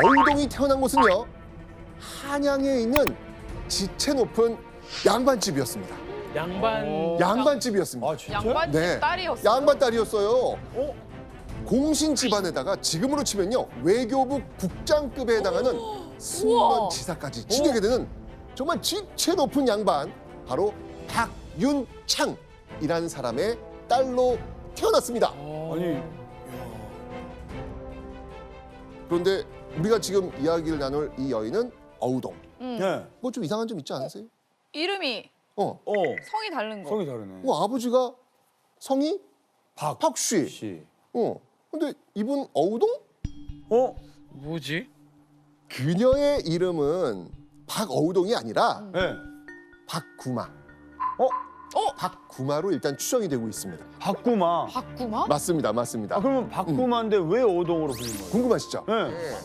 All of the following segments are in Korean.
어우동이 태어난 곳은요, 한양에 있는 지체 높은 양반집이었습니다. 양반집이었습니다. 아 진짜? 양반집 네. 딸이었어. 양반 딸이었어요. 공신 집안에다가 지금으로 치면요, 외교부 국장급에 해당하는 승무원 지사까지 지내게 되는 정말 지체 높은 양반, 바로 박윤창이라는 사람의 딸로 태어났습니다. 아니 그런데 우리가 지금 이야기를 나눌 이 여인은 어우동. 네. 뭐 좀 이상한 점 있지 않으세요? 이름이 어. 성이 다른 거. 성이 다르네. 아버지가 성이 박씨. 씨. 근데 이분 어우동? 뭐지? 그녀의 이름은 박어우동이 아니라 네. 박구마. 어? 박구마로 일단 추정이 되고 있습니다. 박구마. 박구마? 맞습니다, 맞습니다. 아 그러면 박구마인데 왜 어동으로 불린 거예요? 궁금하시죠? 네.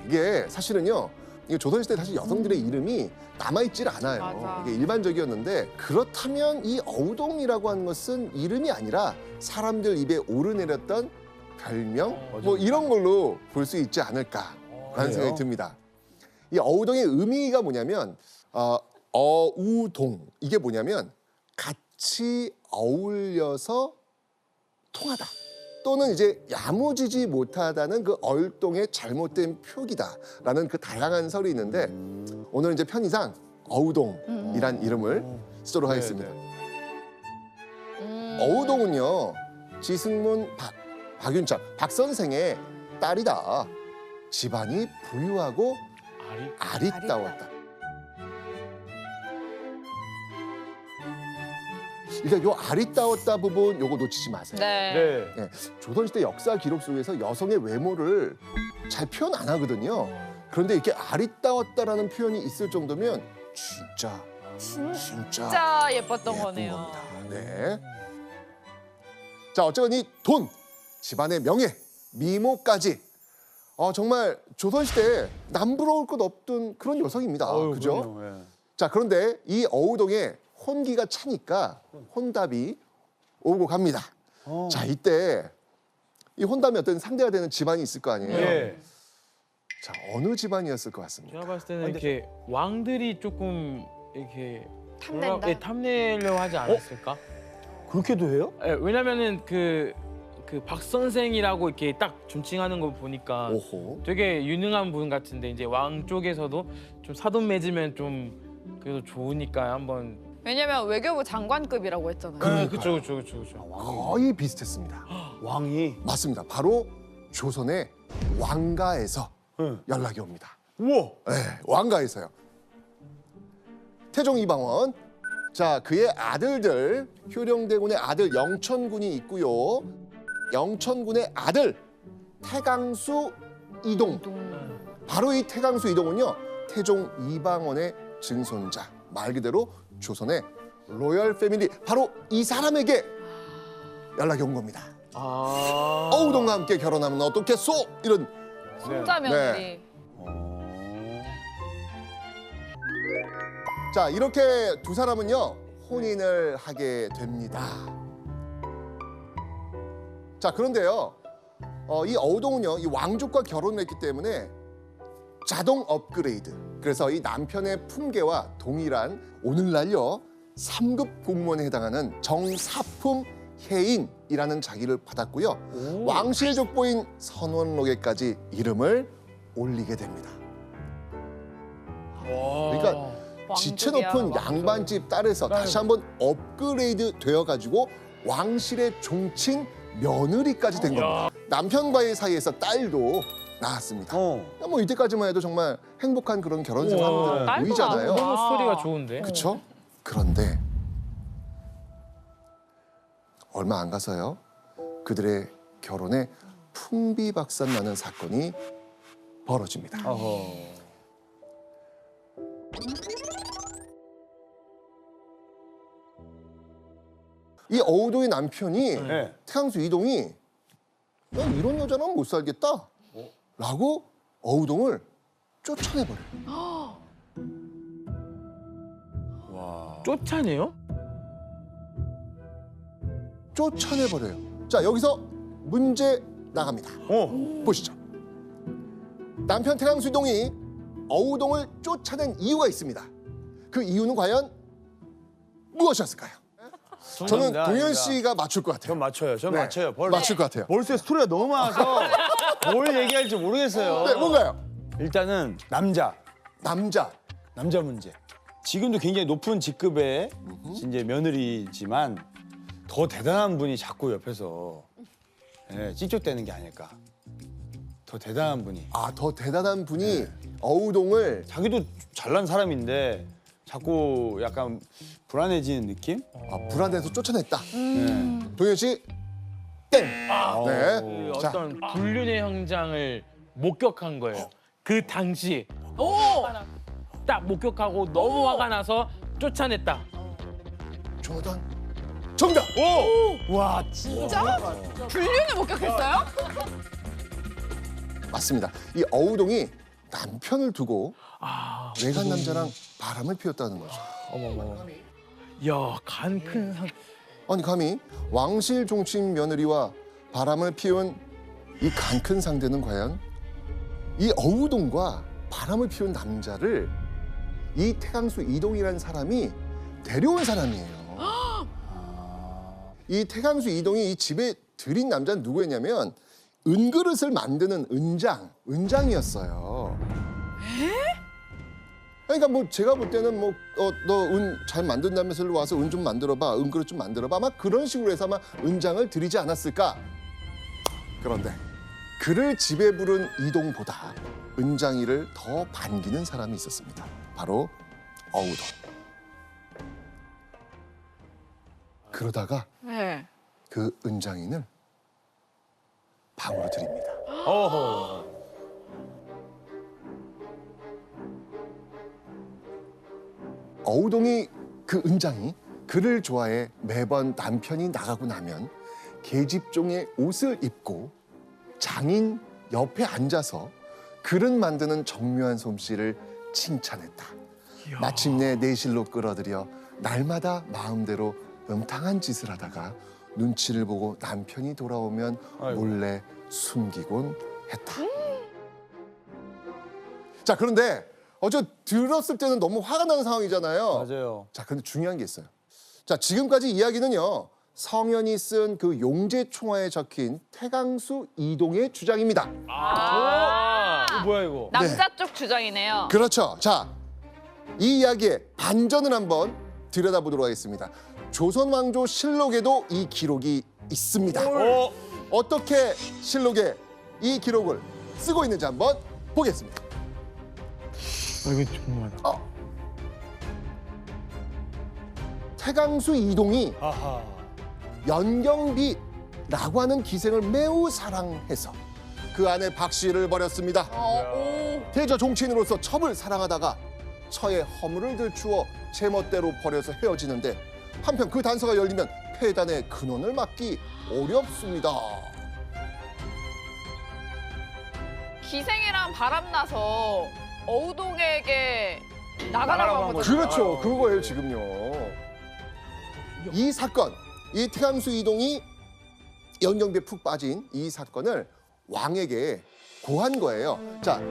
이게 사실은요, 이게 조선시대 사실 여성들의 이름이 남아있질 않아요. 맞아. 이게 일반적이었는데, 그렇다면 이 어우동이라고 하는 것은 이름이 아니라 사람들 입에 오르내렸던 별명, 뭐 이런 걸로 볼 수 있지 않을까라는 그래요? 생각이 듭니다. 이 어우동의 의미가 뭐냐면, 어우동, 이게 뭐냐면 같이 어울려서 통하다, 또는 이제 야무지지 못하다는 그 얼동의 잘못된 표기다라는 그 다양한 설이 있는데, 오늘 이제 편의상 어우동이란 이름을 쓰도록 하겠습니다. 어우동은요, 지승문 박윤창 박 선생의 딸이다. 집안이 부유하고 아리따웠다. 일단 요 아리따웠다 부분 요거 놓치지 마세요. 네. 네. 네, 조선시대 역사 기록 속에서 여성의 외모를 잘 표현 안 하거든요. 그런데 이렇게 아리따웠다라는 표현이 있을 정도면 진짜 진짜 예뻤던 예쁜 거네요. 겁니다. 네. 자, 어쨌건 이 돈, 집안의 명예, 미모까지 정말 조선시대에 남부러울 것 없던 그런 여성입니다. 어휴, 그죠? 그럼요, 예. 자, 그런데 이 어우동에 혼기가 차니까 혼답이 오고 갑니다. 자, 이때 이 혼담이 어떤 상대가 되는 집안이 있을 거 아니에요. 예. 자, 어느 집안이었을 것 같습니까? 제가 봤을 때는 이렇게 왕들이 조금 이렇게 탐낸다? 탐내려고 하지 않았을까? 그렇게도 해요? 예, 왜냐면은 그 박 선생이라고 이렇게 딱 존칭하는 거 보니까 오호. 되게 유능한 분 같은데, 이제 왕 쪽에서도 좀 사돈 맺으면 좀 그래도 좋으니까 한번. 왜냐면 외교부 장관급이라고 했잖아요. 그쵸. 거의 비슷했습니다. 왕이. 맞습니다. 바로 조선의 왕가에서 네. 연락이 옵니다. 우와. 네, 왕가에서요. 태종 이방원. 자, 그의 아들들, 효령대군의 아들 영천군이 있고요. 영천군의 아들 태강수 이동. 바로 이 태강수 이동은요, 태종 이방원의 증손자, 말 그대로 조선의 로열 패밀리, 바로 이 사람에게 연락이 온 겁니다. 어우동과 함께 결혼하면 어떻겠소? 이런. 손자 며느리. 자, 이렇게 두 사람은요, 혼인을 하게 됩니다. 자, 그런데요, 이 어우동은요, 이 왕족과 결혼을 했기 때문에 자동 업그레이드, 그래서 이 남편의 품계와 동일한 오늘날요 3급 공무원에 해당하는 정사품 혜인이라는 자기를 받았고요. 왕실 족보인 선원록에까지 이름을 올리게 됩니다. 그러니까 지체 왕족이야, 높은 왕족. 양반집 딸에서 다시 한번 업그레이드 되어가지고 왕실의 종친 며느리까지 된 겁니다. 남편과의 사이에서 딸도 낳았습니다. 뭐 이때까지만 해도 정말 행복한 그런 결혼 생활을 딸도 보이잖아요. 낳고. 너무 스토리가 좋은데. 그렇죠? 그런데 얼마 안 가서요, 그들의 결혼에 풍비박산 나는 사건이 벌어집니다. 어허. 이 어우동의 남편이 네. 태양수 이동이 난 이런 여자는 못 살겠다 라고 어우동을 쫓아내버려요. 와. 쫓아내요? 쫓아내버려요. 자, 여기서 문제 나갑니다. 보시죠. 남편 태강수 이동이 어우동을 쫓아낸 이유가 있습니다. 그 이유는 과연 무엇이었을까요? 저는 정답입니다. 동현 씨가 맞출 것 같아요. 전 맞춰요. 전 네. 맞춰요. 맞출 것 같아요. 벌써 스토리가 너무 많아서 뭘 얘기할지 모르겠어요. 네, 뭔가요? 일단은 남자 문제. 지금도 굉장히 높은 직급의 이제 며느리지만 더 대단한 분이 자꾸 옆에서 찝쩍대는 게 아닐까. 더 대단한 분이. 아, 더 대단한 분이 어우동을 자기도 잘난 사람인데 자꾸 약간 불안해지는 느낌? 불안해서 쫓아냈다. 네. 동현 씨 땡. 네. 그 자, 어떤 불륜의 현장을 목격한 거예요. 그 당시 딱 목격하고 너무 화가 나서 쫓아냈다. 조던 정답. 와, 진짜? 불륜을 목격했어요? 맞습니다. 이 어우동이 남편을 두고 외간 남자랑 바람을 피웠다는 거죠. 야, 간 큰 상. 아니 감히 왕실 종친 며느리와 바람을 피운 이 간 큰 상대는 과연 이 어우동과 바람을 피운 남자를 이 태강수 이동이라는 사람이 데려온 사람이에요. 이 태강수 이동이 이 집에 들인 남자는 누구였냐면 은그릇을 만드는 은장이었어요. 그러니까 뭐 제가 볼 때는 뭐 너 은 잘 만든다면서 일로 와서 은 좀 만들어봐, 은그릇 좀 만들어봐, 아마 그런 식으로 해서 아마 은장을 드리지 않았을까. 그런데 그를 집에 부른 이동보다 은장이를 더 반기는 사람이 있었습니다. 바로 어우동. 그러다가 네. 그 은장인을 방으로 들입니다. 어허. 어우동이 그 은장이 그를 좋아해 매번 남편이 나가고 나면 계집종의 옷을 입고 장인 옆에 앉아서 그릇 만드는 정묘한 솜씨를 칭찬했다. 마침내 내실로 끌어들여 날마다 마음대로 음탕한 짓을 하다가 눈치를 보고 남편이 돌아오면 아이고. 몰래 숨기곤 했다. 자, 그런데 어저 들었을 때는 너무 화가 나는 상황이잖아요. 맞아요. 자, 근데 중요한 게 있어요. 자, 지금까지 이야기는요. 성현이 쓴 그 용제 총화에 적힌 태강수 이동의 주장입니다. 이거 뭐야 이거? 남자 쪽 주장이네요. 그렇죠. 자, 이 이야기의 반전을 한번 들여다보도록 하겠습니다. 조선 왕조 실록에도 이 기록이 있습니다. 어떻게 실록에 이 기록을 쓰고 있는지 한번 보겠습니다. 이거 정말. 태강수 이동이 아하. 연경비라고 하는 기생을 매우 사랑해서 그 안에 박씨를 벌였습니다. 대저 종친으로서 첩을 사랑하다가 처의 허물을 들추어 제멋대로 버려서 헤어지는데 한편 그 단서가 열리면 폐단의 근원을 막기 어렵습니다. 기생이랑 바람나서 어우동에게 나가라고 한 거죠. 그렇죠. 그거예요, 지금요. 이 사건, 이 태강수 이동이 연경비에 푹 빠진 이 사건을 왕에게 고한 거예요. 자,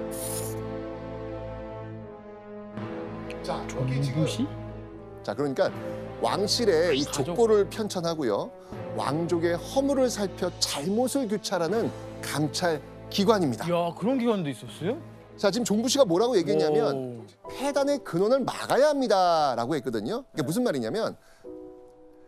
저기 지금 자, 그러니까 왕실에 이 족보를 편찬하고요. 왕족의 허물을 살펴 잘못을 규찰하는 감찰 기관입니다. 야, 그런 기관도 있었어요? 자, 지금 종부 씨가 뭐라고 얘기했냐면 폐단의 근원을 막아야 합니다라고 했거든요. 이게 무슨 말이냐면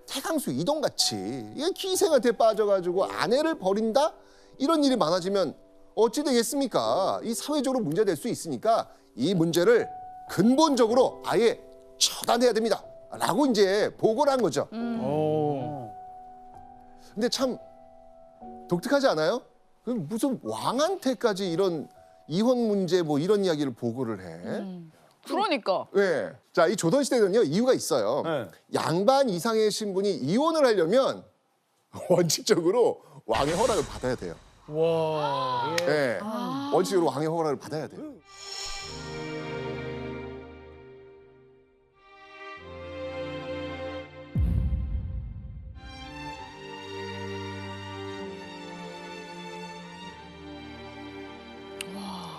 태강수 이동같이 이게 기생한테 빠져가지고 아내를 버린다? 이런 일이 많아지면 어찌 되겠습니까? 이 사회적으로 문제될 수 있으니까 이 문제를 근본적으로 아예 처단해야 됩니다. 라고 이제 보고를 한 거죠. 근데 참 독특하지 않아요? 그 무슨 왕한테까지 이런 이혼 문제 뭐 이런 이야기를 보고를 해. 그러니까. 네. 자, 이 조선 시대는요 이유가 있어요. 네. 양반 이상의 신분이 이혼을 하려면 원칙적으로 왕의 허락을 받아야 돼요. 와. 네. 원칙적으로 왕의 허락을 받아야 돼요.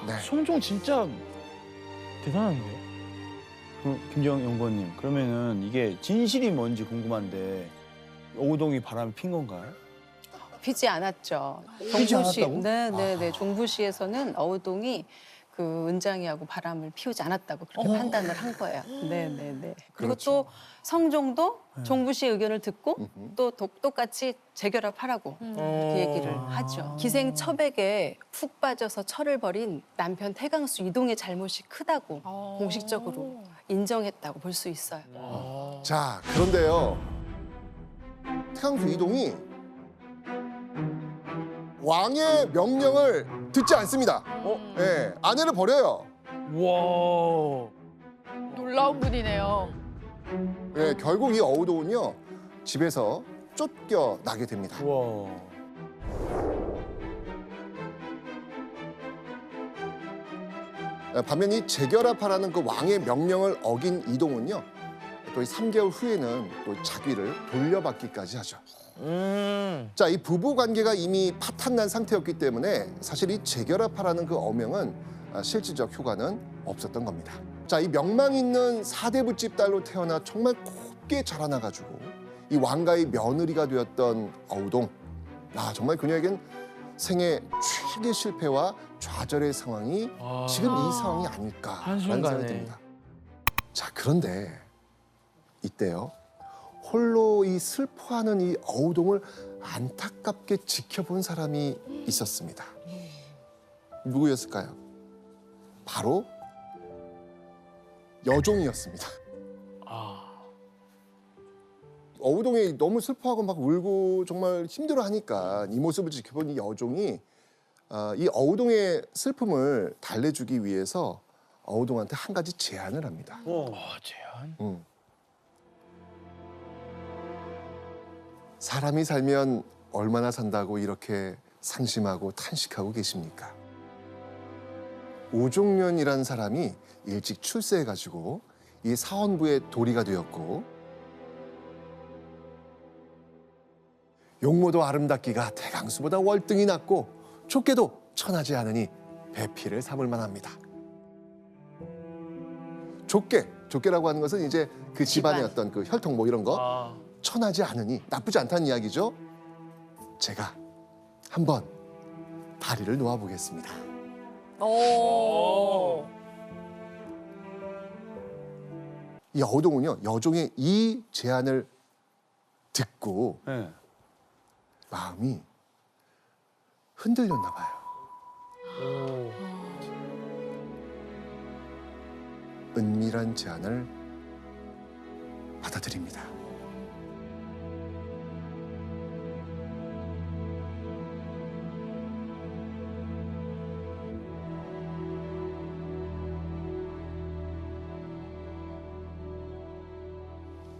네. 청종 진짜 대단한데요? 김정 연구원님, 그러면은 이게 진실이 뭔지 궁금한데 오동이 바람을 핀 건가요? 피지 않았죠. 피지 종부시, 않았다고? 네네네. 종부시에서는 어우동이 그 은장이하고 바람을 피우지 않았다고 그렇게 판단을 한 거예요. 네네네. 그리고 그렇죠. 또 성종도 종부시의 의견을 듣고 또 똑같이 재결합하라고 그렇게 얘기를 하죠. 기생첩액에 푹 빠져서 철을 벌인 남편 태강수 이동의 잘못이 크다고 공식적으로 인정했다고 볼 수 있어요. 자, 그런데요. 태강수 이동이 왕의 명령을 듣지 않습니다. 예, 아내를 버려요. 와. 놀라운 분이네요. 예, 결국 이 어우동은요 집에서 쫓겨나게 됩니다. 와. 반면 이 재결합하라는 그 왕의 명령을 어긴 이동은요 또 이 3개월 후에는 또 자기를 돌려받기까지 하죠. 자, 이 부부 관계가 이미 파탄난 상태였기 때문에 사실 이 재결합하라는 그 어명은 실질적 효과는 없었던 겁니다. 자, 이 명망 있는 사대부집 딸로 태어나 정말 곱게 자라나가지고 이 왕가의 며느리가 되었던 어우동. 정말 그녀에겐 생애 최악의 실패와 좌절의 상황이 지금 이 상황이 아닐까라는 한순간에. 생각이 듭니다. 자, 그런데 이때요. 홀로 이 슬퍼하는 이 어우동을 안타깝게 지켜본 사람이 있었습니다. 누구였을까요? 바로 여종이었습니다. 어우동이 너무 슬퍼하고 막 울고 정말 힘들어하니까 이 모습을 지켜본 이 여종이 이 어우동의 슬픔을 달래주기 위해서 어우동한테 한 가지 제안을 합니다. 제안. 사람이 살면 얼마나 산다고 이렇게 상심하고 탄식하고 계십니까? 오종련이라는 사람이 일찍 출세해가지고 이 사원부의 도리가 되었고 용모도 아름답기가 태강수보다 월등히 낫고 좁게도 천하지 않으니 배필을 삼을 만합니다. 좁게라고 하는 것은 이제 그 집안의 어떤 그 혈통 뭐 이런 거 천하지 않으니 나쁘지 않다는 이야기죠. 제가 한번 다리를 놓아보겠습니다. 오. 이 어우동은요 여종의 이 제안을 듣고 네. 마음이 흔들렸나 봐요. 은밀한 제안을 받아들입니다.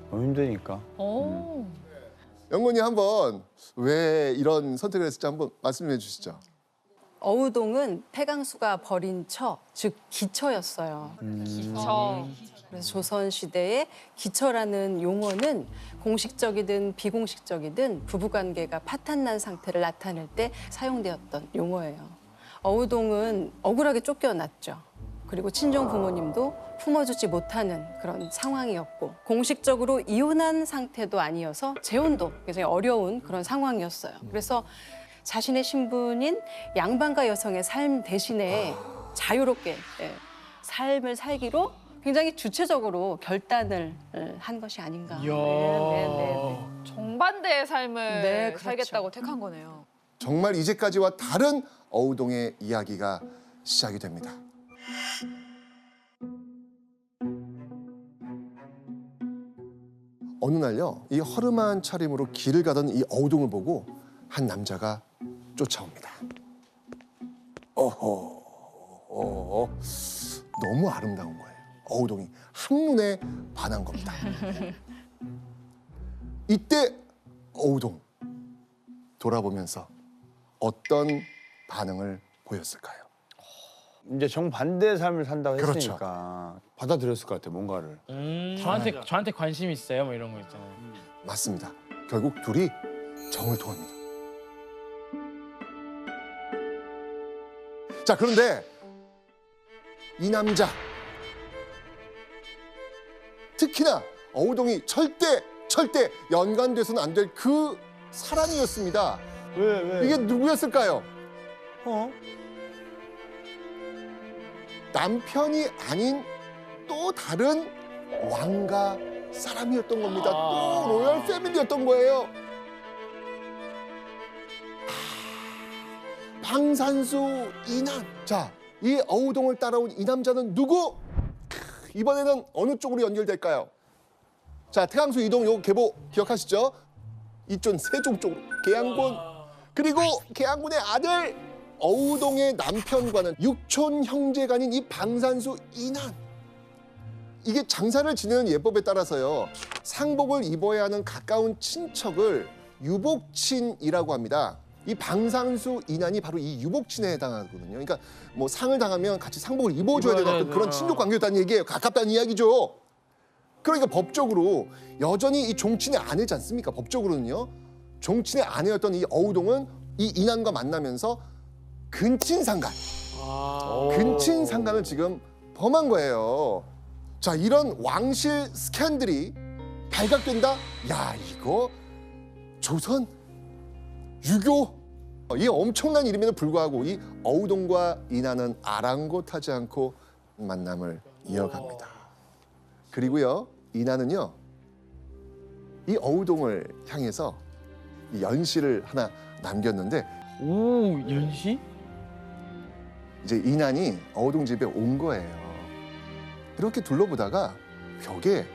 너무 힘드니까. 오. 영건이 한번 왜 이런 선택을 했을지 한번 말씀해 주시죠. 어우동은 태강수가 벌인 처, 즉 기처였어요. 기처. 그래서 조선시대에 기처라는 용어는 공식적이든 비공식적이든 부부관계가 파탄난 상태를 나타낼 때 사용되었던 용어예요. 어우동은 억울하게 쫓겨났죠. 그리고 친정 부모님도 품어주지 못하는 그런 상황이었고 공식적으로 이혼한 상태도 아니어서 재혼도 굉장히 어려운 그런 상황이었어요. 그래서 자신의 신분인 양반가 여성의 삶 대신에 자유롭게 삶을 살기로 굉장히 주체적으로 결단을 한 것이 아닌가. 이야. 정반대의 삶을 네, 그렇죠. 살겠다고 택한 거네요. 정말 이제까지와 다른 어우동의 이야기가 시작이 됩니다. 어느 날요, 이 허름한 차림으로 길을 가던 이 어우동을 보고 한 남자가 쫓아옵니다. 너무 아름다운 거예요. 어우동이 한눈에 반한 겁니다. 이때 어우동 돌아보면서 어떤 반응을 보였을까요? 이제 정반대의 삶을 산다고 그렇죠. 했으니까 받아들였을 것 같아, 뭔가를. 저한테 관심 있어요? 뭐 이런 거 있잖아요. 맞습니다. 결국 둘이 정을 통합니다. 자, 그런데 이 남자. 특히나 어우동이 절대 연관돼서는 안 될 그 사랑이었습니다. 왜? 이게 누구였을까요? 어? 남편이 아닌 또 다른 왕가 사람이었던 겁니다. 또 로열 패밀리였던 거예요. 방산수 이난. 자, 이 어우동을 따라온 이 남자는 누구? 이번에는 어느 쪽으로 연결될까요? 자, 태강수 이동 요 계보 기억하시죠? 이쪽 세종 쪽으로 계양군. 그리고 계양군의 아들 어우동의 남편과는 육촌 형제간인 이 방산수 이난. 이게 장사를 지내는 예법에 따라서요. 상복을 입어야 하는 가까운 친척을 유복친이라고 합니다. 이 방산수 이난이 바로 이 유복친에 해당하거든요. 그러니까 뭐 상을 당하면 같이 상복을 입어줘야 되는 어떤 그런 친족 관계였다는 얘기예요. 가깝다는 이야기죠. 그러니까 법적으로 여전히 이 종친의 아내지 않습니까? 법적으로는요. 종친의 아내였던 이 어우동은 이 이난과 만나면서 근친상간, 근친상간을 지금 범한 거예요. 자, 이런 왕실 스캔들이 발각된다? 야, 이거 조선 유교 이 엄청난 일임에도 불구하고 이 어우동과 이난은 아랑곳하지 않고 만남을 이어갑니다. 그리고요, 이난은요, 이 어우동을 향해서 이 연시를 하나 남겼는데, 오, 연시? 이제 이난이 어우동 집에 온 거예요. 이렇게 둘러보다가 벽에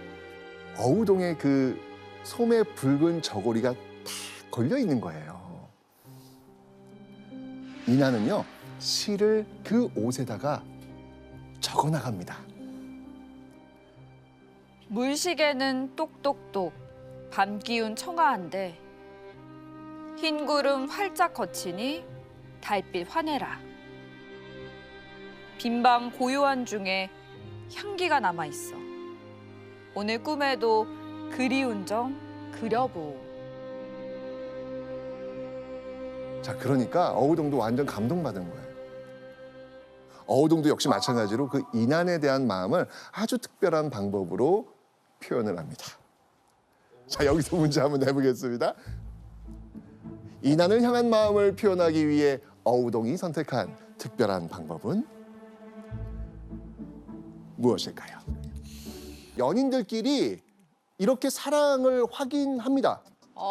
어우동의 그 소매 붉은 저고리가 탁 걸려 있는 거예요. 이난은요, 시를 그 옷에다가 적어 나갑니다. 물시계는 똑똑똑 밤 기운 청아한데 흰 구름 활짝 거치니 달빛 환해라. 빈방 고요한 중에 향기가 남아 있어. 오늘 꿈에도 그리운 정 그려보. 자, 그러니까 어우동도 완전 감동받은 거예요. 어우동도 역시 마찬가지로 그 이난에 대한 마음을 아주 특별한 방법으로 표현을 합니다. 자, 여기서 문제 한번 내보겠습니다. 이난을 향한 마음을 표현하기 위해 어우동이 선택한 특별한 방법은 무엇일까요? 연인들끼리 이렇게 사랑을 확인합니다.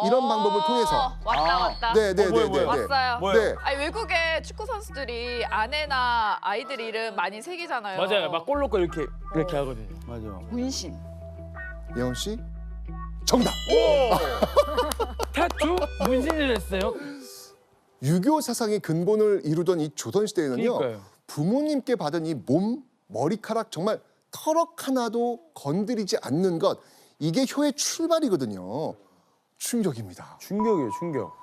이런 방법을 통해서. 왔다. 네네네네. 왔어요. 뭐예요? 네. 아니, 외국에 축구 선수들이 아내나 아이들 이름 많이 새기잖아요. 맞아요. 막 골 넣고 이렇게 하거든요. 맞아. 문신. 예원 씨, 정답. 타투? 문신을 했어요? 유교 사상의 근본을 이루던 이 조선 시대에는요. 그러니까요. 부모님께 받은 이 몸, 머리카락 정말 털럭 하나도 건드리지 않는 것, 이게 효의 출발이거든요. 충격입니다. 충격이에요, 충격.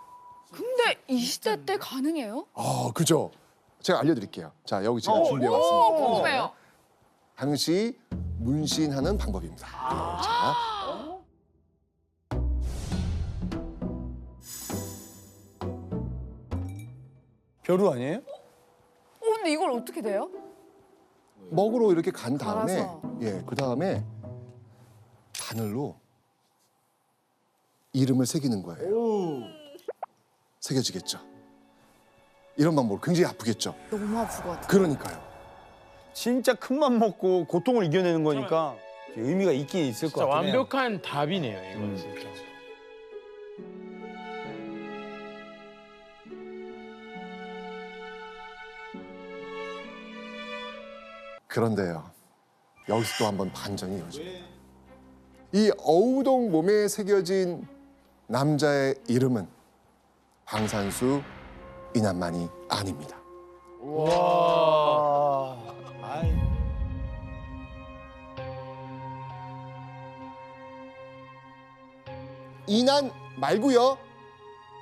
근데 이 시대 때 가능해요? 아, 그죠? 제가 알려드릴게요. 자, 여기 제가 준비해 오, 왔습니다. 궁금해요. 당시 문신하는 방법입니다. 자, 벼루 아니에요? 근데 이걸 어떻게 돼요? 먹으로 이렇게 간 다음에, 갈아서. 예, 그 다음에 바늘로 이름을 새기는 거예요. 새겨지겠죠. 이런 방법 굉장히 아프겠죠. 너무 아플 것 같아. 그러니까요. 진짜 큰 맘 먹고 고통을 이겨내는 거니까 의미가 있긴 있을 것 진짜 같아요. 완벽한 답이네요, 이건 진짜. 그런데요, 여기서 또 한번 반전이 이루어집니다. 이 어우동 몸에 새겨진 남자의 이름은 방산수 이난만이 아닙니다. 와. 아이. 이난 말고요,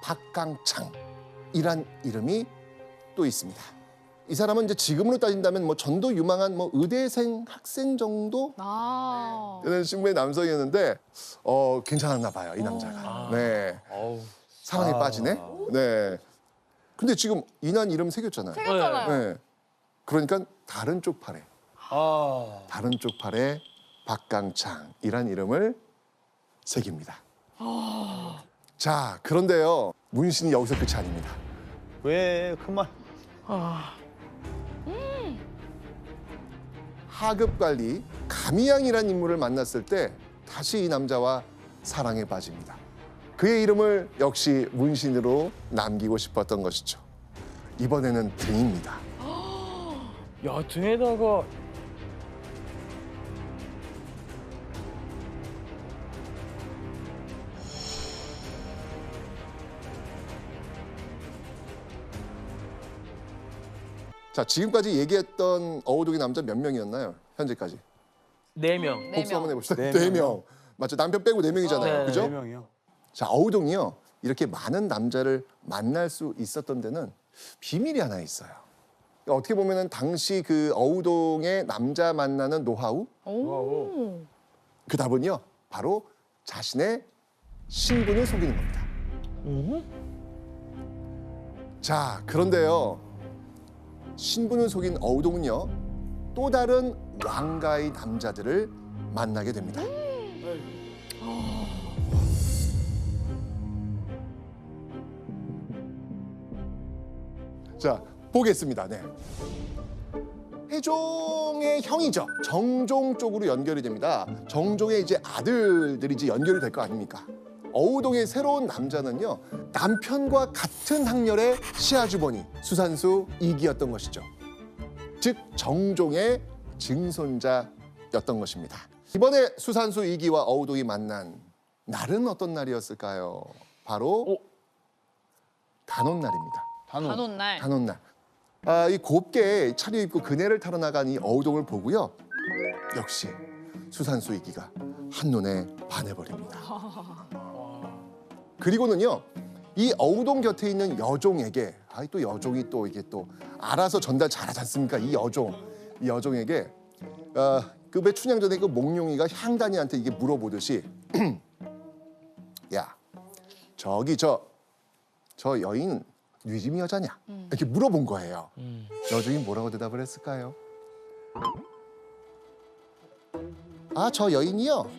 박강창이란 이름이 또 있습니다. 이 사람은 이제 지금으로 따진다면 뭐 전도 유망한 뭐 의대생 학생 정도 되는 신분의 남성이었는데 괜찮았나 봐요, 이 남자가. 네, 어우. 사랑에 빠지네. 네. 근데 지금 이난 이름 새겼잖아요. 새겼잖아요. 네. 그러니까 다른 쪽 팔에 아. 다른 쪽 팔에 박강창이란 이름을 새깁니다. 자, 그런데요. 문신이 여기서 끝이 아닙니다. 왜 그만? 하급 관리 가미양이라는 인물을 만났을 때 다시 이 남자와 사랑에 빠집니다. 그의 이름을 역시 문신으로 남기고 싶었던 것이죠. 이번에는 등입니다. 야, 등에다가 자, 지금까지 얘기했던 어우동의 남자 몇 명이었나요? 현재까지. 4명. 복수 한번 해봅시다. 네 네 명이요? 명. 맞죠? 남편 빼고 네 명이잖아요. 네. 그죠? 4명이요. 자, 어우동이요. 이렇게 많은 남자를 만날 수 있었던 데는 비밀이 하나 있어요. 그러니까 어떻게 보면은 당시 그 어우동의 남자 만나는 노하우, 오. 그 답은요. 바로 자신의 신분을 속이는 겁니다. 자, 그런데요. 신분을 속인 어우동은요. 또 다른 왕가의 남자들을 만나게 됩니다. 자, 보겠습니다. 네. 태종의 형이죠. 정종 쪽으로 연결이 됩니다. 정종의 이제 아들들이 이제 연결이 될 거 아닙니까? 어우동의 새로운 남자는요. 남편과 같은 학렬의 시아주버니 수산수 이기였던 것이죠. 즉 정종의 증손자였던 것입니다. 이번에 수산수 이기와 어우동이 만난 날은 어떤 날이었을까요? 바로 단오날입니다. 단오날. 단오날. 이 곱게 차려입고 그네를 타러 나간 이 어우동을 보고요. 역시 수산수 이기가 한눈에 반해버립니다. 그리고는요. 이 어우동 곁에 있는 여종에게 또 여종이 또 이게 또 알아서 전달 잘하지 않습니까? 이 여종에게 그 왜 춘향전에 그 몽룡이가 향단이한테 이게 물어보듯이 야 저기 저 여인 뉘짐이 여자냐? 이렇게 물어본 거예요. 여종이 뭐라고 대답을 했을까요? 저 여인이요.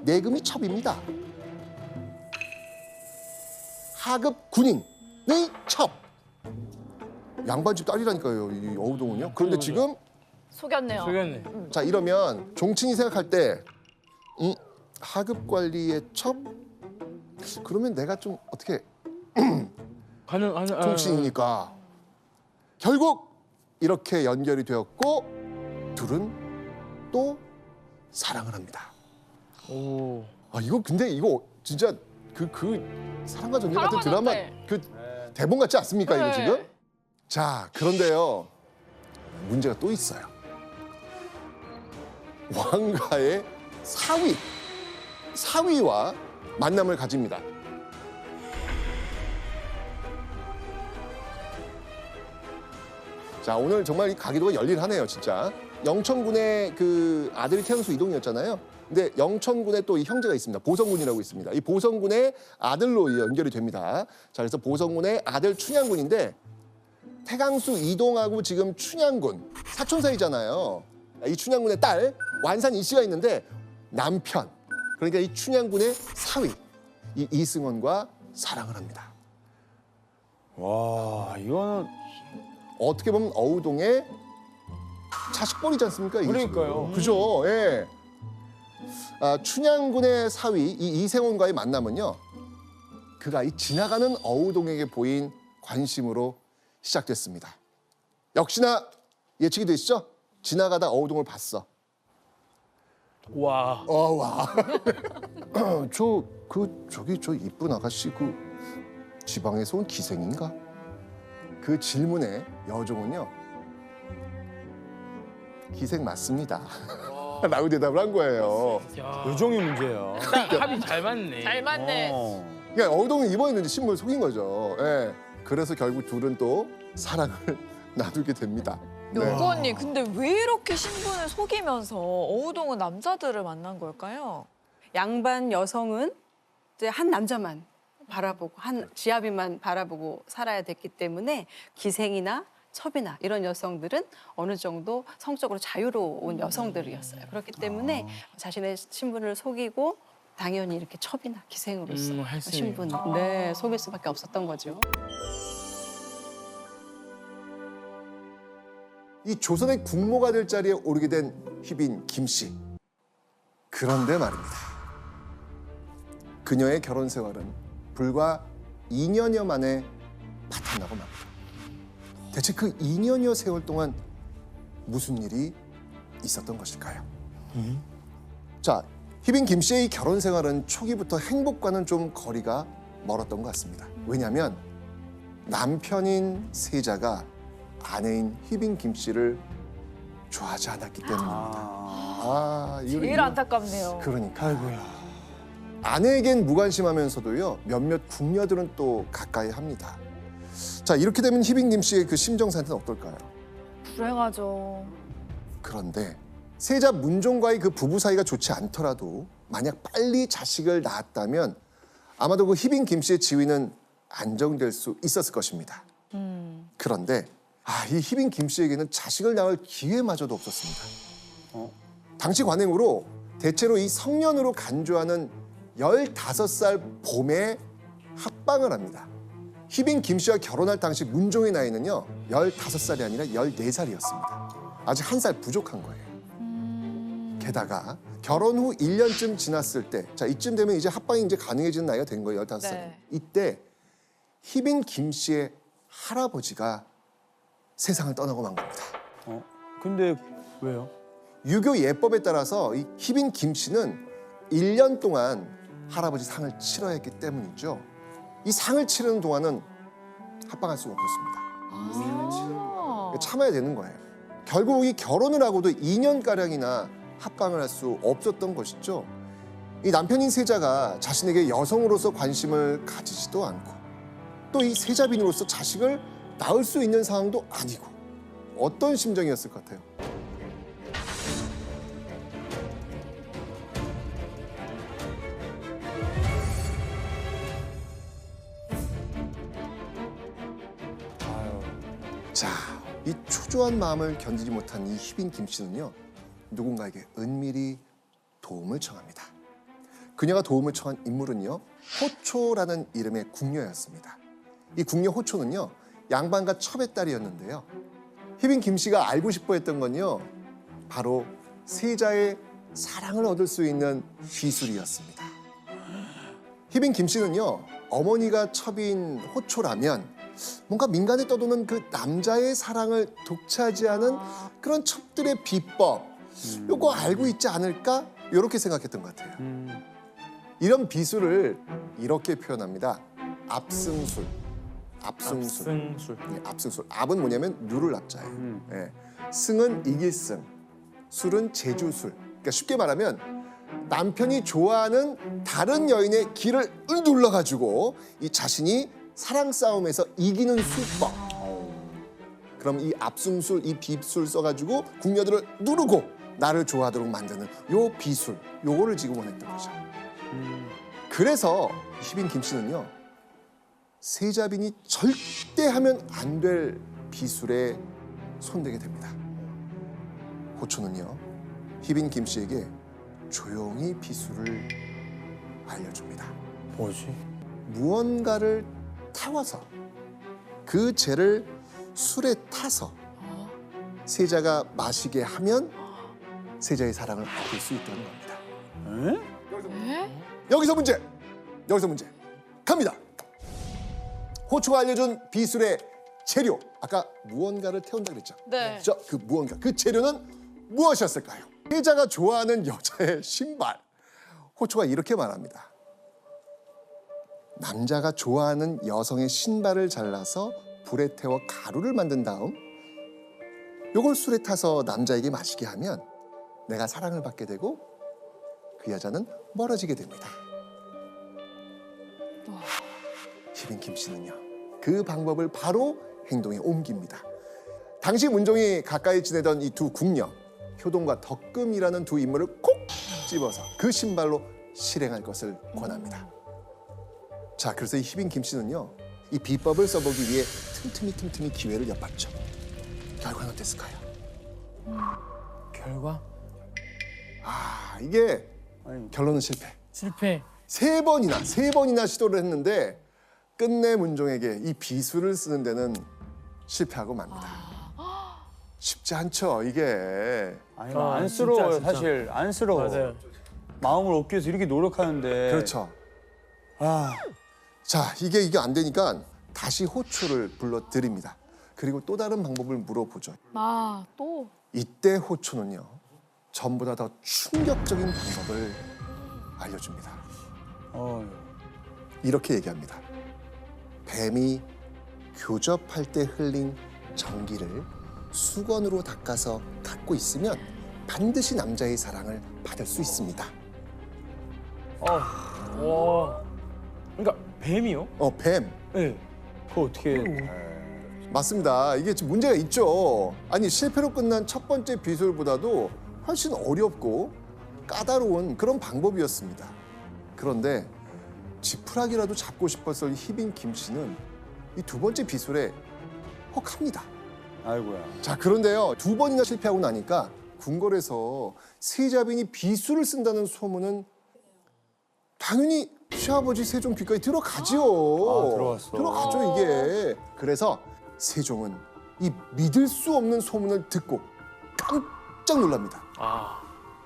내금이 첩입니다. 하급 군인의 첩. 양반집 딸이라니까요. 이 어우동은요. 그런데 지금 속였네요. 속였네. 자 이러면 종친이 생각할 때 하급 관리의 첩? 그러면 내가 좀 어떻게 가능. 종친이니까 결국 이렇게 연결이 되었고 둘은 또 사랑을 합니다. 오. 이거 근데 이거 진짜 그 사랑과 전쟁 같은 드라마 사랑하는데. 그 대본 같지 않습니까 이거 네. 지금? 자 그런데요 문제가 또 있어요. 왕가의 사위와 만남을 가집니다. 자 오늘 정말 이 가기도가 열일하네요 진짜. 영천군의 그 아들이 태양수 이동이었잖아요. 근데 영천군에 또 이 형제가 있습니다. 보성군이라고 있습니다. 이 보성군의 아들로 연결이 됩니다. 자 그래서 보성군의 아들 춘향군인데 태강수 이동하고 지금 춘향군 사촌 사이잖아요. 이 춘향군의 딸 완산 이씨가 있는데 남편 그러니까 이 춘향군의 사위 이 이승원과 사랑을 합니다. 와, 이거는 어떻게 보면 어우동의 자식벌이지 않습니까? 이게 그러니까요. 지금. 그죠? 예. 춘향군의 사위 이 이승원과의 만남은요. 그가 이 지나가는 어우동에게 보인 관심으로 시작됐습니다. 역시나 예측이 되시죠? 지나가다 어우동을 봤어. 와. 와. 저기 저 이쁜 아가씨 그 지방에서 온 기생인가? 그 질문에 여종은요. 기생 맞습니다. 라고 대답을 한 거예요. 야. 요정이 문제야. 딱 합이 잘 맞네. 잘 맞네. 그러니까 어우동은 이번에는 이제 신분을 속인 거죠. 예. 그래서 결국 둘은 또 사랑을 나누게 됩니다. 네. 연구 언니, 근데 왜 이렇게 신분을 속이면서 어우동은 남자들을 만난 걸까요? 양반 여성은 이제 한 남자만 바라보고 한 지아비만 바라보고 살아야 됐기 때문에 기생이나 첩이나 이런 여성들은 어느 정도 성적으로 자유로운 여성들이었어요. 그렇기 때문에 자신의 신분을 속이고 당연히 이렇게 첩이나 기생으로서 할 수 신분 네, 속일 수밖에 없었던 거죠. 이 조선의 국모가 될 자리에 오르게 된 휘빈 김씨. 그런데 말입니다. 그녀의 결혼 생활은 불과 2년여 만에 바탕나고 맙니다. 대체 그 2년여 세월 동안 무슨 일이 있었던 것일까요? 자, 휘빈 김씨의 이 결혼 생활은 초기부터 행복과는 좀 거리가 멀었던 것 같습니다. 왜냐하면 남편인 세자가 아내인 휘빈 김씨를 좋아하지 않았기 때문입니다. 제일 안타깝네요. 그러니까. 아내에겐 무관심하면서도요, 몇몇 궁녀들은 또 가까이 합니다. 자, 이렇게 되면 휘빈 김씨의 그 심정 상태는 어떨까요? 불행하죠. 그런데 세자 문종과의 그 부부 사이가 좋지 않더라도 만약 빨리 자식을 낳았다면 아마도 그 휘빈 김씨의 지위는 안정될 수 있었을 것입니다. 그런데 이 휘빈 김씨에게는 자식을 낳을 기회마저도 없었습니다. 당시 관행으로 대체로 이 성년으로 간주하는 15살 봄에 합방을 합니다. 휘빈 김씨와 결혼할 당시 문종의 나이는요 15살이 아니라 14살이었습니다. 아직 1살 부족한 거예요. 게다가 결혼 후 1년쯤 지났을 때, 자 이쯤 되면 이제 합방이 이제 가능해지는 나이가 된 거예요. 15살. 네. 이때 휘빈 김씨의 할아버지가 세상을 떠나고 만 겁니다. 근데 왜요? 유교 예법에 따라서 이 휘빈 김씨는 1년 동안 할아버지 상을 치러야 했기 때문이죠. 이 상을 치르는 동안은 합방할 수가 없었습니다. 참아야 되는 거예요. 결국 이 결혼을 하고도 2년가량이나 합방을 할 수 없었던 것이죠. 이 남편인 세자가 자신에게 여성으로서 관심을 가지지도 않고 또 이 세자빈으로서 자식을 낳을 수 있는 상황도 아니고 어떤 심정이었을 것 같아요? 자, 이 초조한 마음을 견디지 못한 이 휘빈 김씨는요 누군가에게 은밀히 도움을 청합니다. 그녀가 도움을 청한 인물은요 호초라는 이름의 궁녀였습니다. 이 궁녀 호초는요 양반과 첩의 딸이었는데요. 휘빈 김씨가 알고 싶어했던 건요 바로 세자의 사랑을 얻을 수 있는 비술이었습니다. 휘빈 김씨는요 어머니가 첩인 호초라면 뭔가 민간에 떠도는 그 남자의 사랑을 독차지하는 그런 첩들의 비법 요거 알고 있지 않을까 이렇게 생각했던 것 같아요. 이런 비술을 이렇게 표현합니다. 압승술. 압승술. 네, 압승술. 압은 뭐냐면 누를 압자예요. 네. 승은 이길 승, 술은 제주술. 그러니까 쉽게 말하면 남편이 좋아하는 다른 여인의 길을 눌러가지고 이 자신이 사랑 싸움에서 이기는 술법. 그럼 이 압승술, 이 비술 써가지고 궁녀들을 누르고 나를 좋아하도록 만드는 요 비술, 요거를 지금 원했던 거죠. 그래서 휘빈 김씨는요 세자빈이 절대 하면 안 될 비술에 손대게 됩니다. 호초는요 휘빈 김씨에게 조용히 비술을 알려줍니다. 뭐지? 무언가를 태워서 그 죄를 술에 타서 세자가 마시게 하면 세자의 사랑을 얻을 수 있다는 겁니다. 여기서 문제 갑니다. 호초가 알려준 비술의 재료, 아까 무언가를 태운다 그랬죠? 네. 자, 그 무언가, 그 재료는 무엇이었을까요? 세자가 좋아하는 여자의 신발. 호초가 이렇게 말합니다. 남자가 좋아하는 여성의 신발을 잘라서 불에 태워 가루를 만든 다음 요걸 술에 타서 남자에게 마시게 하면 내가 사랑을 받게 되고 그 여자는 멀어지게 됩니다. 휘빈 김씨는요 그 방법을 바로 행동에 옮깁니다. 당시 문종이 가까이 지내던 이 두 궁녀 효동과 덕금이라는 두 인물을 콕 집어서 그 신발로 실행할 것을 권합니다. 자, 그래서 이 휘빈 김씨는요 이 비법을 써보기 위해 틈틈이 기회를 엿봤죠. 결과는 어땠을까요? 결과 아, 이게 아니, 결론은 실패. 실패. 세 번이나 시도를 했는데 끝내 문종에게 이 비수를 쓰는 데는 실패하고 맙니다. 쉽지 않죠, 이게. 아니, 아, 안쓰러워요, 진짜. 사실. 안쓰러워. 맞아요. 마음을 얻기 위해서 이렇게 노력하는데. 그렇죠. 아, 자, 이게 안 되니까 다시 호초를 불러드립니다. 그리고 또 다른 방법을 물어보죠. 아, 또? 이때 호초는요, 전보다 더 충격적인 방법을 알려줍니다. 이렇게 얘기합니다. 뱀이 교접할 때 흘린 전기를 수건으로 닦아서 갖고 있으면 반드시 남자의 사랑을 받을 수 있습니다. 와. 그러니까 뱀이요? 뱀. 네. 그거 어떻게. 맞습니다. 이게 지금 문제가 있죠. 아니, 실패로 끝난 첫 번째 비술보다도 훨씬 어렵고 까다로운 그런 방법이었습니다. 그런데 지푸라기라도 잡고 싶었을 희빈 김 씨는 이 두 번째 비술에 혹합니다. 아이고야. 자, 그런데요, 두 번이나 실패하고 나니까 궁궐에서 세자빈이 비수를 쓴다는 소문은 당연히 시아버지 세종 귀까지 들어가지요. 아, 들어갔어. 들어가죠, 이게. 그래서 세종은 이 믿을 수 없는 소문을 듣고 깜짝 놀랍니다. 아.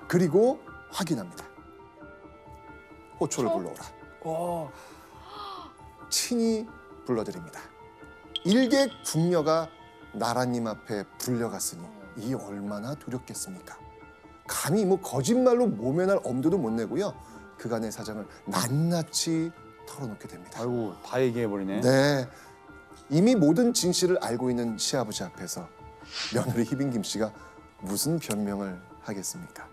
그리고 확인합니다. 호초를 불러오라. 와. 친히 불러드립니다. 일개 궁녀가 나라님 앞에 불려갔으니 이 얼마나 두렵겠습니까? 감히 거짓말로 모면할 엄두도 못 내고요. 그간의 사정을 낱낱이 털어놓게 됩니다. 아이고, 다 얘기해버리네. 네, 이미 모든 진실을 알고 있는 시아버지 앞에서 며느리 희빈 김 씨가 무슨 변명을 하겠습니까?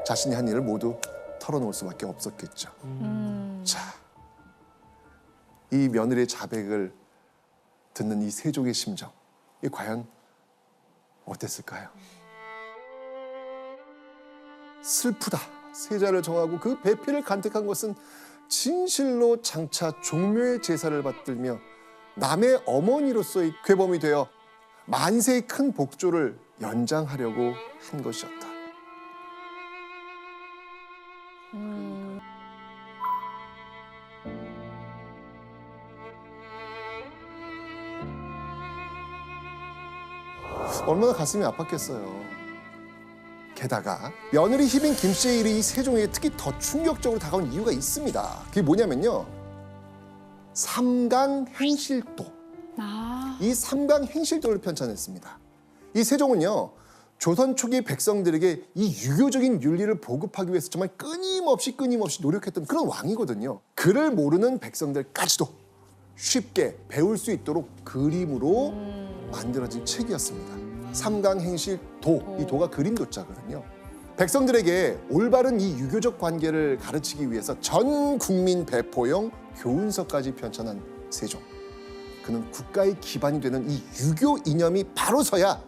자신이 한 일을 모두 털어놓을 수밖에 없었겠죠. 자, 이 며느리의 자백을 듣는 이 세종의 심정, 이 과연 어땠을까요? 슬프다. 세자를 정하고 그 배필을 간택한 것은 진실로 장차 종묘의 제사를 받들며 남의 어머니로서의 괴범이 되어 만세의 큰 복조를 연장하려고 한 것이었다. 얼마나 가슴이 아팠겠어요. 게다가 며느리 희빈 김 씨의 일이 이 세종에게 특히 더 충격적으로 다가온 이유가 있습니다. 그게 뭐냐면요, 삼강행실도. 이 삼강행실도를 편찬했습니다. 이 세종은요, 조선 초기 백성들에게 이 유교적인 윤리를 보급하기 위해서 정말 끊임없이 노력했던 그런 왕이거든요. 글을 모르는 백성들까지도 쉽게 배울 수 있도록 그림으로 만들어진 책이었습니다. 삼강행실도, 이 도가 그림도자거든요. 백성들에게 올바른 이 유교적 관계를 가르치기 위해서 전 국민 배포용 교훈서까지 편찬한 세종. 그는 국가의 기반이 되는 이 유교 이념이 바로 서야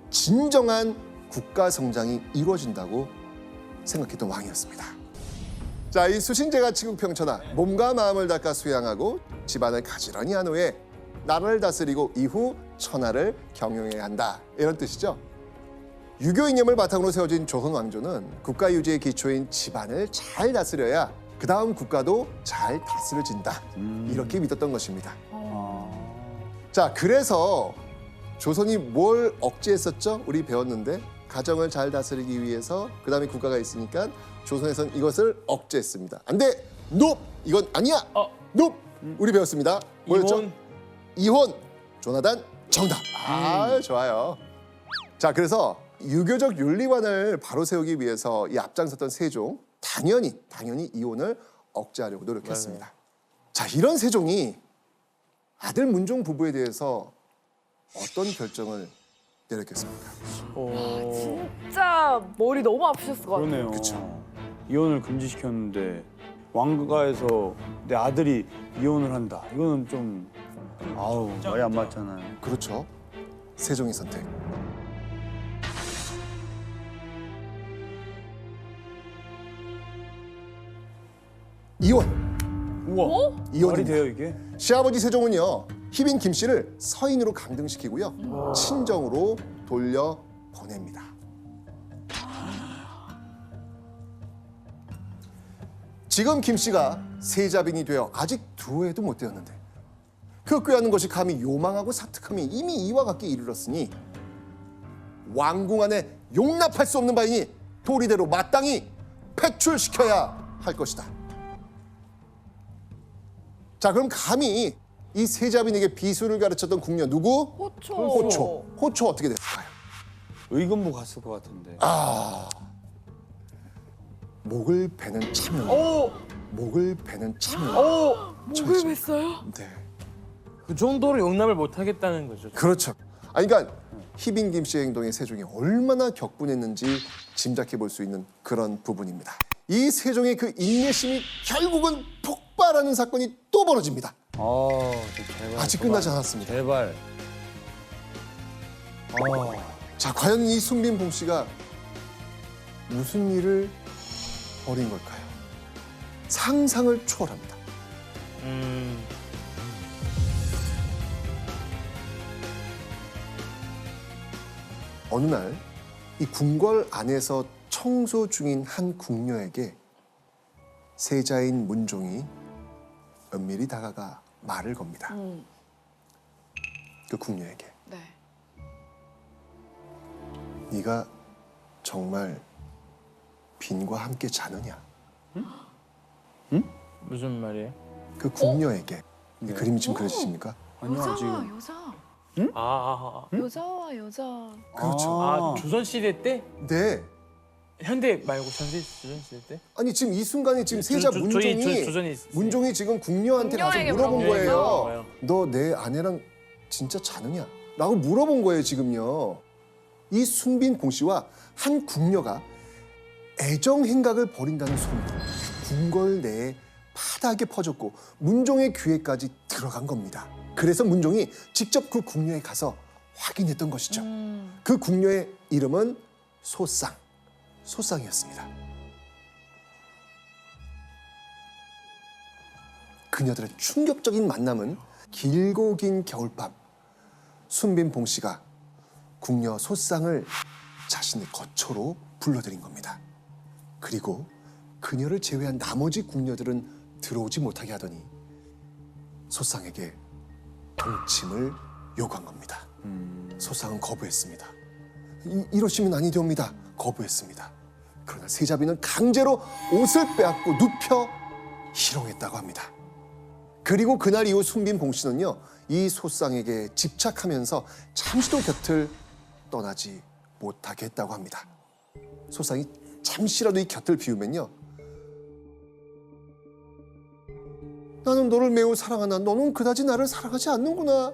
진정한 국가 성장이 이루어진다고 생각했던 왕이었습니다. 자, 이 수신제가 치국평천하, 몸과 마음을 닦아 수양하고 집안을 가지런히 한 후에 나라를 다스리고 이후 천하를 경영해야 한다, 이런 뜻이죠. 유교 이념을 바탕으로 세워진 조선 왕조는 국가 유지의 기초인 집안을 잘 다스려야 그 다음 국가도 잘 다스려진다, 이렇게 믿었던 것입니다. 자, 그래서 조선이 뭘 억제했었죠? 우리 배웠는데, 가정을 잘 다스리기 위해서 그 다음에 국가가 있으니까 조선에서는 이것을 억제했습니다. 안 돼! 노! 이건 아니야! 노! 우리 배웠습니다. 뭐였죠? 이혼! 조나단 정답! 아, 좋아요. 자, 그래서 유교적 윤리관을 바로 세우기 위해서 이 앞장섰던 세종, 당연히 이혼을 억제하려고 노력했습니다. 자, 이런 세종이 아들 문종 부부에 대해서 어떤 결정을 내렸겠습니까? 진짜 머리 너무 아프셨을 것 같아요. 그러네요. 그쵸. 이혼을 금지시켰는데 왕가에서 내 아들이 이혼을 한다. 이거는 좀 아우, 말이 안 맞잖아요. 그렇죠. 세종의 선택. 이혼. 우와, 말이 이혼입니다. 돼요 이게? 시아버지 세종은요, 희빈 김 씨를 서인으로 강등시키고요. 친정으로 돌려 보냅니다. 지금 김 씨가 세자빈이 되어 아직 두 해도 못 되었는데 그 꾀하는 것이 감히 요망하고 사특함이 이미 이와 같게 이르렀으니 왕궁 안에 용납할 수 없는 바이니 도리대로 마땅히 패출시켜야 할 것이다. 자, 그럼 감히 이 세자빈에게 비수를 가르쳤던 궁녀 누구? 호초. 호초. 호초 어떻게 됐을까요? 의금부 갔을 것 같은데. 목을 베는 참여. 목을 베는 참여. 목을 맸어요? 네. 그 정도로 용납을 못 하겠다는 거죠. 그렇죠. 아니, 그러니까 희빈 김 씨의 행동에 세종이 얼마나 격분했는지 짐작해 볼 수 있는 그런 부분입니다. 이 세종의 그 인내심이 결국은 폭발하는 사건이 또 벌어집니다. 제발. 아직 끝나지 않았습니다. 제발. 자, 과연 이 순빈봉 씨가 무슨 일을 벌인 걸까요? 상상을 초월합니다. 어느 날 이 궁궐 안에서 청소 중인 한 궁녀에게 세자인 문종이 은밀히 다가가 말을 겁니다. 그 궁녀에게 네. 네가 정말 빈과 함께 자느냐? 무슨 말이에요? 그 궁녀에게. 근데 그림이 지금 그려지십니까? 아니요, 지금. 여자. 여자와 여자. 그렇죠. 조선시대 때? 네. 현대 말고 조선시대 때? 아니 지금 이 순간에 지금 세자 문종이 조선이 문종이 지금 궁녀한테 가서 궁녀에게 물어본 물어본 거예요. 거예요. 너 내 아내랑 진짜 자느냐? 라고 물어본 거예요, 지금요. 이 순빈 봉 씨와 한 궁녀가 애정 행각을 벌인다는 소문이 궁궐 내에 파다하게 퍼졌고 문종의 귀에까지 들어간 겁니다. 그래서 문종이 직접 그 궁녀에 가서 확인했던 것이죠. 그 궁녀의 이름은 소쌍이었습니다. 그녀들의 충격적인 만남은 길고 긴 겨울밤 순빈 봉 씨가 궁녀 소쌍을 자신의 거처로 불러들인 겁니다. 그리고 그녀를 제외한 나머지 궁녀들은 들어오지 못하게 하더니 소쌍에게 동침을 요구한 겁니다. 소쌍은 거부했습니다. 이러시면 아니되옵니다. 거부했습니다. 그러나 세자비는 강제로 옷을 빼앗고 눕혀 희롱했다고 합니다. 그리고 그날 이후 순빈 봉 씨는요, 이 소쌍에게 집착하면서 잠시도 곁을 떠나지 못하게 했다고 합니다. 소쌍이 잠시라도 이 곁을 비우면요, 나는 너를 매우 사랑하나 너는 그다지 나를 사랑하지 않는구나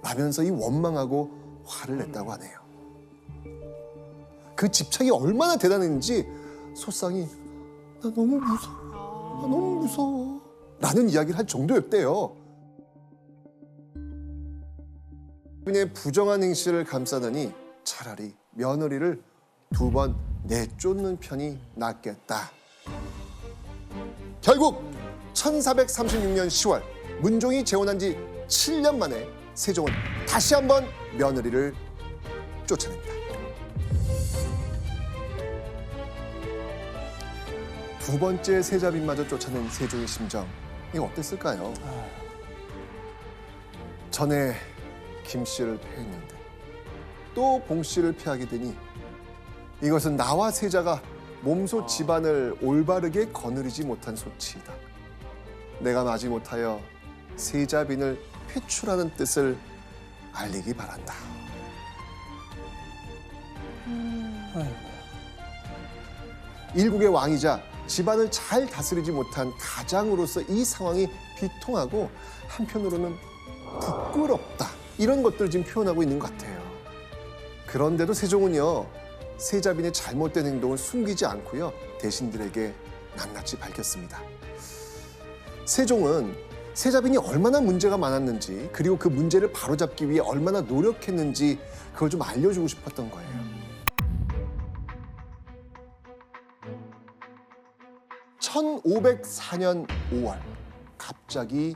라면서 이 원망하고 화를 냈다고 하네요. 그 집착이 얼마나 대단했는지 소쌍이 나 너무 무서워, 나 너무 무서워 라는 이야기를 할 정도였대요. 그의 부정한 행실을 감싸더니 차라리 며느리를 2번 내쫓는 편이 낫겠다. 결국 1436년 10월 문종이 재혼한 지 7년 만에 세종은 다시 한번 며느리를 쫓아냅니다. 두 번째 세자빈마저 쫓아낸 세종의 심정, 이거 어땠을까요? 전에 김 씨를 패했는데 또 봉 씨를 패하게 되니 이것은 나와 세자가 몸소 집안을 올바르게 거느리지 못한 소치이다. 내가 마지못하여 세자빈을 회출하는 뜻을 알리기 바란다. 일국의 왕이자 집안을 잘 다스리지 못한 가장으로서 이 상황이 비통하고 한편으로는 부끄럽다. 이런 것들을 지금 표현하고 있는 것 같아요. 그런데도 세종은요, 세자빈의 잘못된 행동을 숨기지 않고요, 대신들에게 낱낱이 밝혔습니다. 세종은 세자빈이 얼마나 문제가 많았는지, 그리고 그 문제를 바로잡기 위해 얼마나 노력했는지 그걸 좀 알려주고 싶었던 거예요. 1504년 5월 갑자기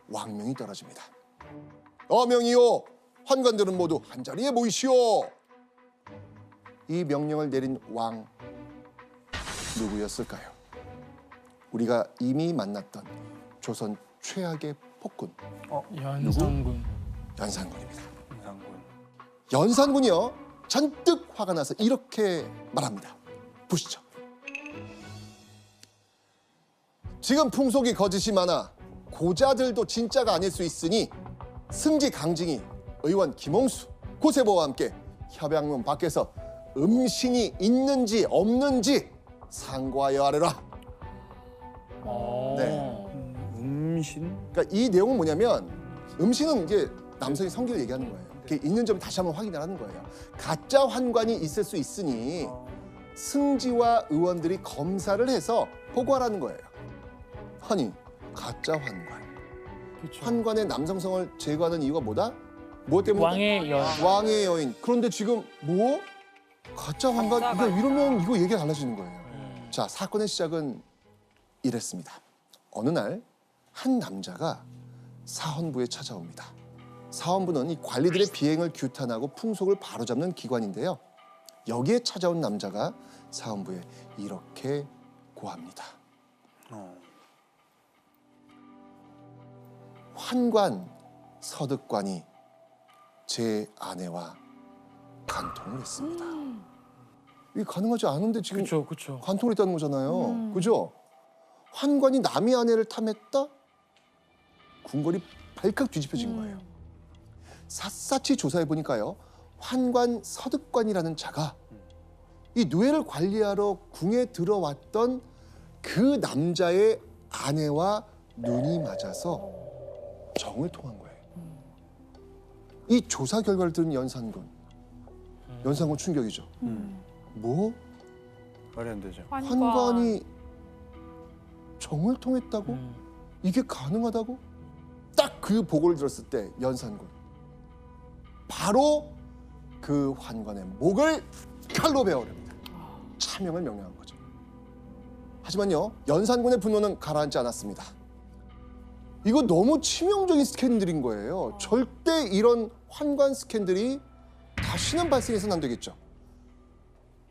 왕명이 떨어집니다. 어명이요 환관들은 모두 한자리에 모이시오. 이 명령을 내린 왕 누구였을까요? 우리가 이미 만났던 조선 최악의 폭군 연산군. 연산군입니다. 임상군. 연산군이요 잔뜩 화가 나서 이렇게 말합니다. 보시죠. 지금 풍속이 거짓이 많아 고자들도 진짜가 아닐 수 있으니 승지 강징이 의원 김홍수 고세보와 함께 협양문 밖에서 음신이 있는지 없는지 상고하여 하래라. 네. 음신? 그러니까 이 내용은 뭐냐면 음신은 이제 남성의 성기를 얘기하는 거예요. 그게 있는 점 다시 한번 확인을 하는 거예요. 가짜 환관이 있을 수 있으니 승지와 의원들이 검사를 해서 보고하라는 거예요. 아니 가짜 환관. 그쵸. 환관의 남성성을 제거하는 이유가 뭐다? 무엇 때문에? 왕의 여. 왕의 여인. 그런데 지금 뭐? 가짜 환관? 가짜가 이러면 이거 얘기가 달라지는 거예요. 자, 사건의 시작은 이랬습니다. 어느 날 한 남자가 사헌부에 찾아옵니다. 사헌부는 이 관리들의 비행을 규탄하고 풍속을 바로잡는 기관인데요. 여기에 찾아온 남자가 사헌부에 이렇게 고합니다. 환관 서득관이 제 아내와 간통을 했습니다. 이게 가능하지 않은데 지금 그쵸 그쵸. 관통을 했다는 거잖아요. 그죠? 환관이 남의 아내를 탐했다? 궁궐이 발칵 뒤집혀진 거예요. 샅샅이 조사해 보니까요. 환관 서득관이라는 자가 이 누에를 관리하러 궁에 들어왔던 그 남자의 아내와 눈이 맞아서 정을 통한 거예요. 이 조사 결과를 들은 연산군 충격이죠. 뭐? 말이 안 되죠. 환관이 정을 통했다고? 이게 가능하다고? 딱 그 보고를 들었을 때 연산군 바로 그 환관의 목을 칼로 베어렵니다. 차명을 명령한 거죠. 하지만요 연산군의 분노는 가라앉지 않았습니다. 이거 너무 치명적인 스캔들인 거예요. 절대 이런 환관 스캔들이 다시는 발생해서는 안 되겠죠.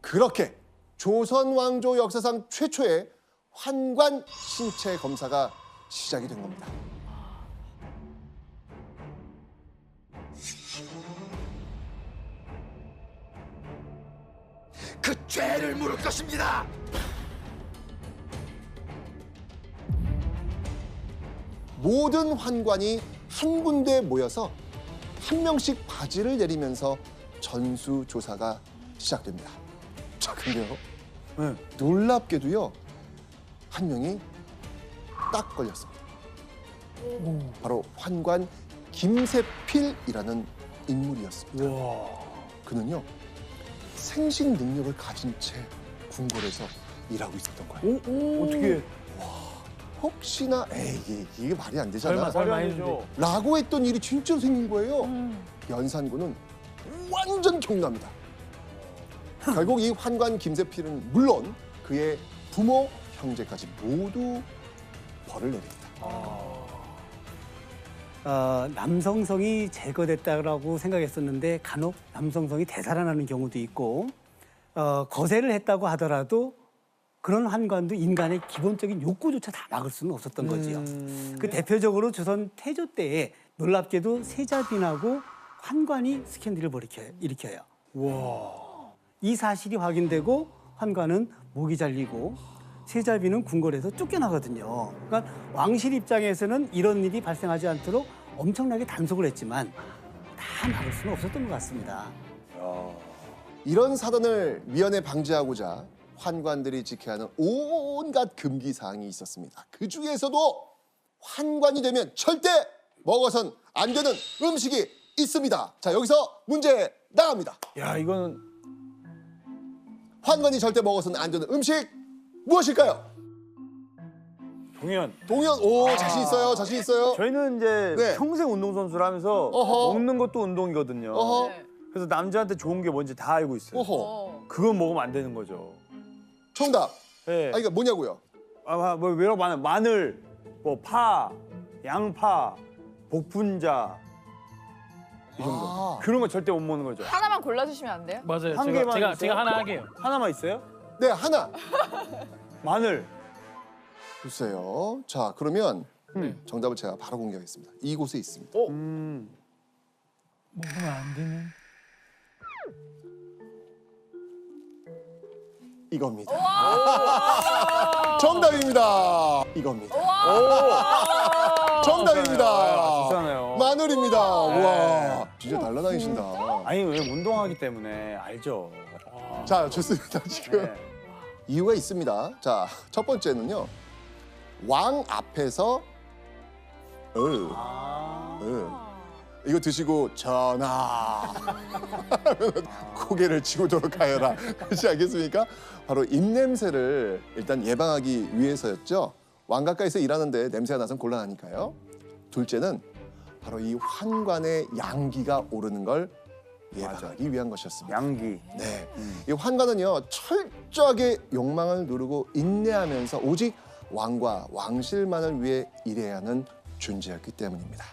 그렇게 조선 왕조 역사상 최초의 환관 신체 검사가 시작이 된 겁니다. 그 죄를 물을 것입니다. 모든 환관이 한 군데에 모여서 한 명씩 바지를 내리면서 전수조사가 시작됩니다. 자, 근데요. 네. 놀랍게도요. 한 명이 딱 걸렸습니다. 바로 환관 김세필이라는 인물이었습니다. 와. 그는요. 생식 능력을 가진 채 궁궐에서 일하고 있었던 거예요. 어떻게? 혹시나 이게 말이 안 되잖아. 설마 말이 안 했는데. 되죠. 라고 했던 일이 진짜로 생긴 거예요. 연산군은 완전 경납니다. 결국 이 환관 김세필은 물론 그의 부모, 형제까지 모두 벌을 내립니다. 남성성이 제거됐다고 생각했었는데 간혹 남성성이 되살아나는 경우도 있고 거세를 했다고 하더라도 그런 환관도 인간의 기본적인 욕구조차 다 막을 수는 없었던 거지요. 그 대표적으로 조선 태조 때에 놀랍게도 세자빈하고 환관이 스캔들을 일으켜요. 이 사실이 확인되고 환관은 목이 잘리고 세자빈은 궁궐에서 쫓겨나거든요. 그러니까 왕실 입장에서는 이런 일이 발생하지 않도록 엄청나게 단속을 했지만 다 막을 수는 없었던 것 같습니다. 이런 사단을 미연에 방지하고자 환관들이 지켜야 하는 온갖 금기 사항이 있었습니다. 그 중에서도 환관이 되면 절대 먹어선 안 되는 음식이 있습니다. 자, 여기서 문제 나갑니다. 야, 이거는 환관이 절대 먹어서는 안 되는 음식 무엇일까요? 동현. 동현, 오, 자신 있어요, 자신 있어요. 저희는 이제 네. 평생 운동선수를 하면서 어허. 먹는 것도 운동이거든요. 어허, 그래서 남자한테 좋은 게 뭔지 다 알고 있어요. 어허. 그건 먹으면 안 되는 거죠. 정답. 네. 아, 이거 뭐냐고요? 뭐 여러 마늘, 뭐 파, 양파, 복분자, 이 정도. 아. 그런 거 절대 못 먹는 거죠. 하나만 골라주시면 안 돼요? 맞아요. 한 개만 있어요? 제가 하나 할게요. 하나만 있어요? 네, 하나. 마늘. 글쎄요. 자, 그러면 정답을 제가 바로 공개하겠습니다. 이곳에 있습니다. 먹으면 안 되는. 이겁니다. 정답입니다. 이겁니다. 정답입니다. 비싸네요. 마늘입니다. 와, 진짜 달라다니신다. 아니 왜 운동하기 때문에 알죠. 자, 좋습니다. 지금 네. 이유가 있습니다. 자, 첫 번째는요. 왕 앞에서 이거 드시고 전하 고개를 치우도록 하여라. 그렇지 않겠습니까? 바로 입냄새를 일단 예방하기 위해서였죠. 왕 가까이서 일하는데 냄새가 나선 곤란하니까요. 둘째는 바로 이 환관의 양기가 오르는 걸 예방하기 위한 것이었습니다. 양기. 네, 이 환관은요 철저하게 욕망을 누르고 인내하면서 오직 왕과 왕실만을 위해 일해야 하는 존재였기 때문입니다.